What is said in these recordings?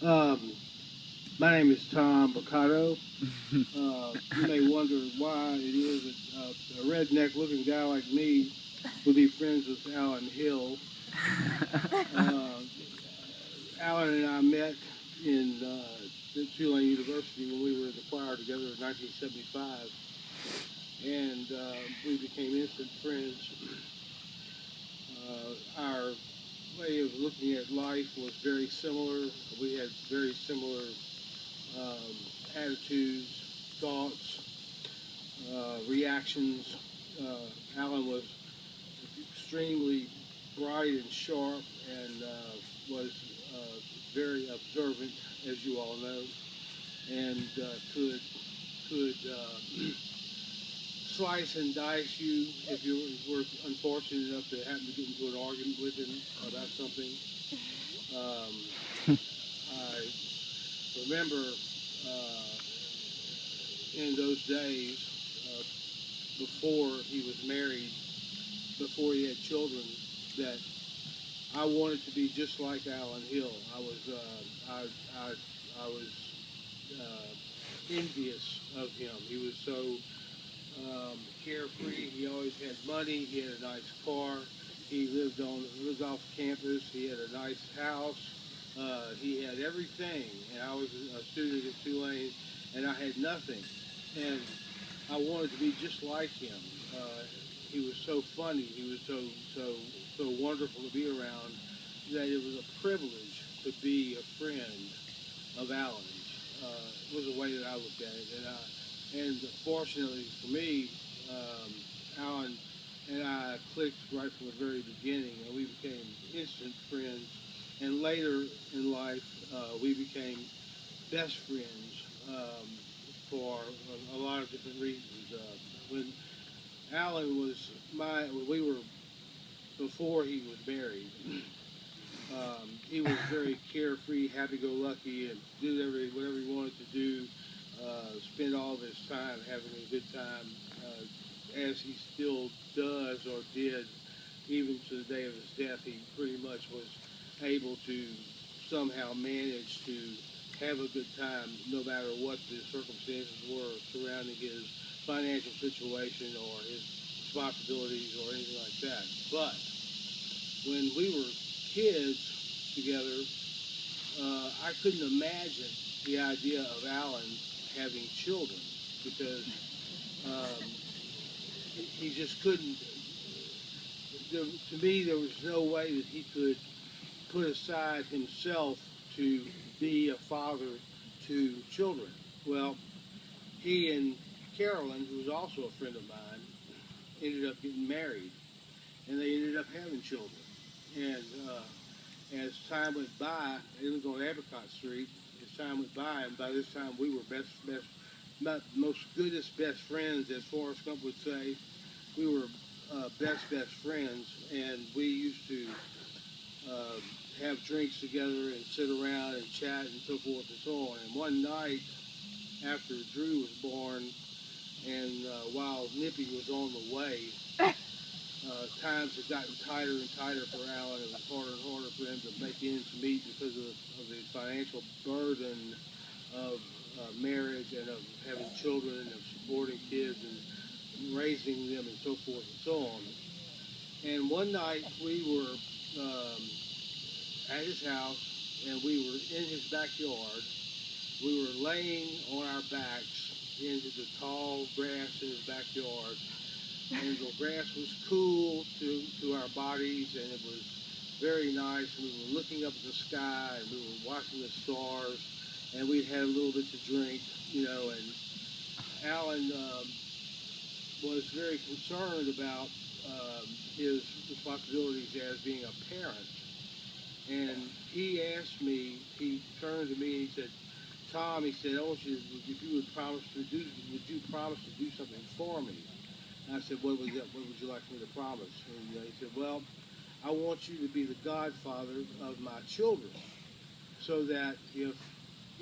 Um, my name is Tom Mercado. You may wonder why it is that a redneck-looking guy like me would be friends with Alan Hill. Uh, Alan and I met in Tulane University when we were in the choir together in 1975, and we became instant friends. Our way of looking at life was very similar. We had very similar um, attitudes, thoughts, reactions. Alan was extremely bright and sharp and was very observant, as you all know, and could slice and dice you if you were unfortunate enough to happen to get into an argument with him about something. Um, I remember in those days before he was married, before he had children, that I wanted to be just like Alan Hill. I was envious of him. He was so carefree. He always had money. He had a nice car. He lived off campus. He had a nice house. He had everything, and I was a student at Tulane, and I had nothing. And I wanted to be just like him. Uh, he was so funny. He was so wonderful to be around that it was a privilege to be a friend of Alan's. Was the way that I looked at it, and fortunately for me, Alan and I clicked right from the very beginning, and we became instant friends. And later in life, we became best friends for a lot of different reasons. When Alan was when we were before he was married, he was very carefree, happy-go-lucky, and do whatever he wanted to do. Spend all of his time having a good time, as he still does or did, even to the day of his death. He pretty much was able to somehow manage to have a good time, no matter what the circumstances were surrounding his financial situation or his responsibilities or anything like that. But when we were kids together, I couldn't imagine the idea of Alan having children because um, he just couldn't. To me, there was no way that he could put aside himself to be a father to children. Well, he and Carolyn, who was also a friend of mine, ended up getting married, and they ended up having children. And as time went by, it was on Apricot Street. As time went by, and by this time we were not most goodest best friends, as Forrest Gump would say. We were best friends, and we used to uh, have drinks together and sit around and chat and so forth and so on. And one night after Drew was born, and while Nippy was on the way, times had gotten tighter and tighter for Alan. It was harder and harder for him to make ends meet because of the financial burden of marriage and of having children and of supporting kids and raising them and so forth and so on. And one night we were at his house and we were in his backyard. We were laying on our backs into the tall grass in his backyard, and the grass was cool to our bodies, and it was very nice. And we were looking up at the sky, and we were watching the stars, and we had a little bit to drink, and Alan was very concerned about his responsibilities as being a parent. And he asked me, he turned to me and he said, Tom, he said, I want you, if you would you promise to do something for me? And I said, what would you like me to promise? And he said, well, I want you to be the godfather of my children so that if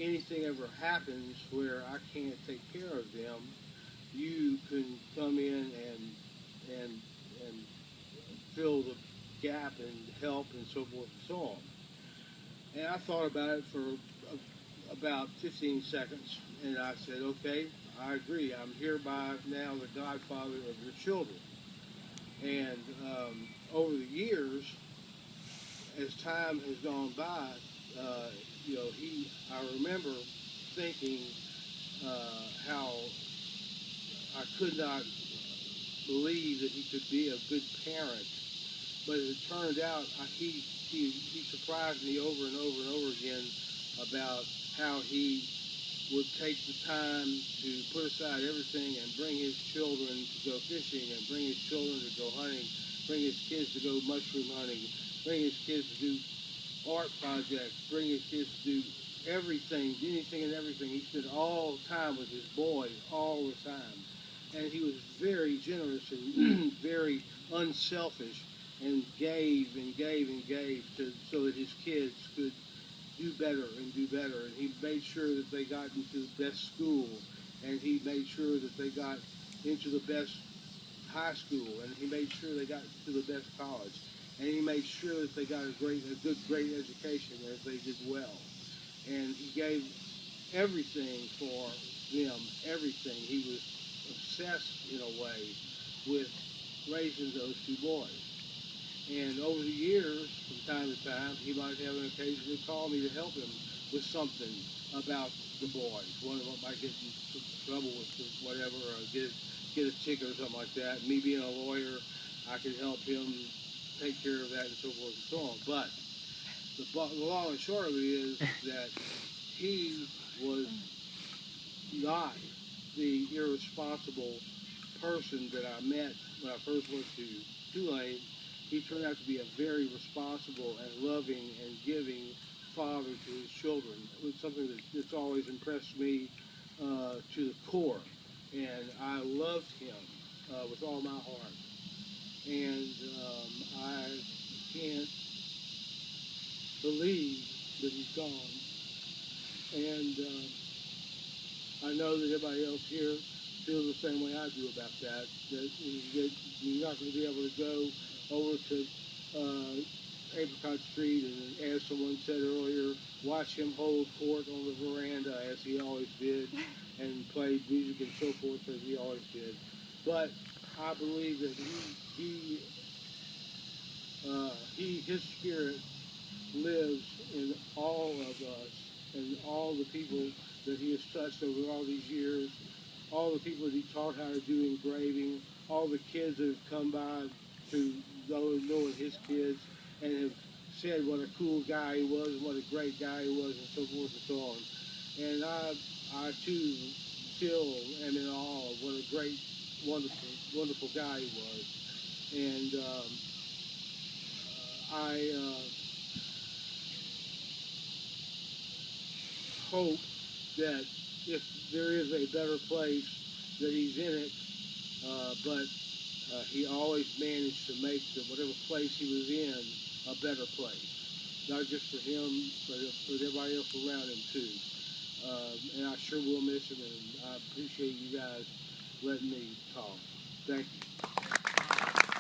anything ever happens where I can't take care of them, you can come in and and fill the gap and help and so forth and so on. And I thought about it for a about 15 seconds, and I said, okay, I agree. I'm hereby now the godfather of your children. And over the years, as time has gone by, uh, I remember thinking how I could not believe that he could be a good parent. But it turned out he surprised me over and over and over again about how he would take the time to put aside everything and bring his children to go fishing and bring his children to go hunting, bring his kids to go mushroom hunting, bring his kids to do art projects, bring his kids to do everything, anything and everything. He spent all time with his boys all the time. And he was very generous and very unselfish and gave and gave and gave so that his kids could do better and do better. And he made sure that they got into the best school, and he made sure that they got into the best high school, and he made sure they got to the best college, and he made sure that they got a great education as they did well. And he gave everything for them, everything. He was obsessed in a way with raising those two boys. And over the years, from time to time, he might have an occasion to call me to help him with something about the boys. One of them might get in trouble with whatever, or get a ticket or something like that. Me being a lawyer, I could help him take care of that and so forth and so on. But the long and short of it is that he was not the irresponsible person that I met when I first went to Tulane. He turned out to be a very responsible and loving and giving father to his children. It was something that's always impressed me to the core. And I loved him with all my heart. And I can't believe that he's gone. And I know that everybody else here feels the same way I do about that. That you're not going to be able to go over to Apricot Street and, as someone said earlier, watch him hold court on the veranda as he always did, and play music and so forth as he always did. But I believe that his spirit lives in all of us and all the people that he has touched over all these years, all the people that he taught how to do engraving, all the kids that have come by to those knowing his kids and have said what a cool guy he was and what a great guy he was and so forth and so on. And I too still am in awe of what a great, wonderful, wonderful guy he was. And I hope that if there is a better place, that he's in it, but he always managed to make whatever place he was in a better place. Not just for him, but for everybody else around him too. And I sure will miss him, and I appreciate you guys letting me talk. Thank you.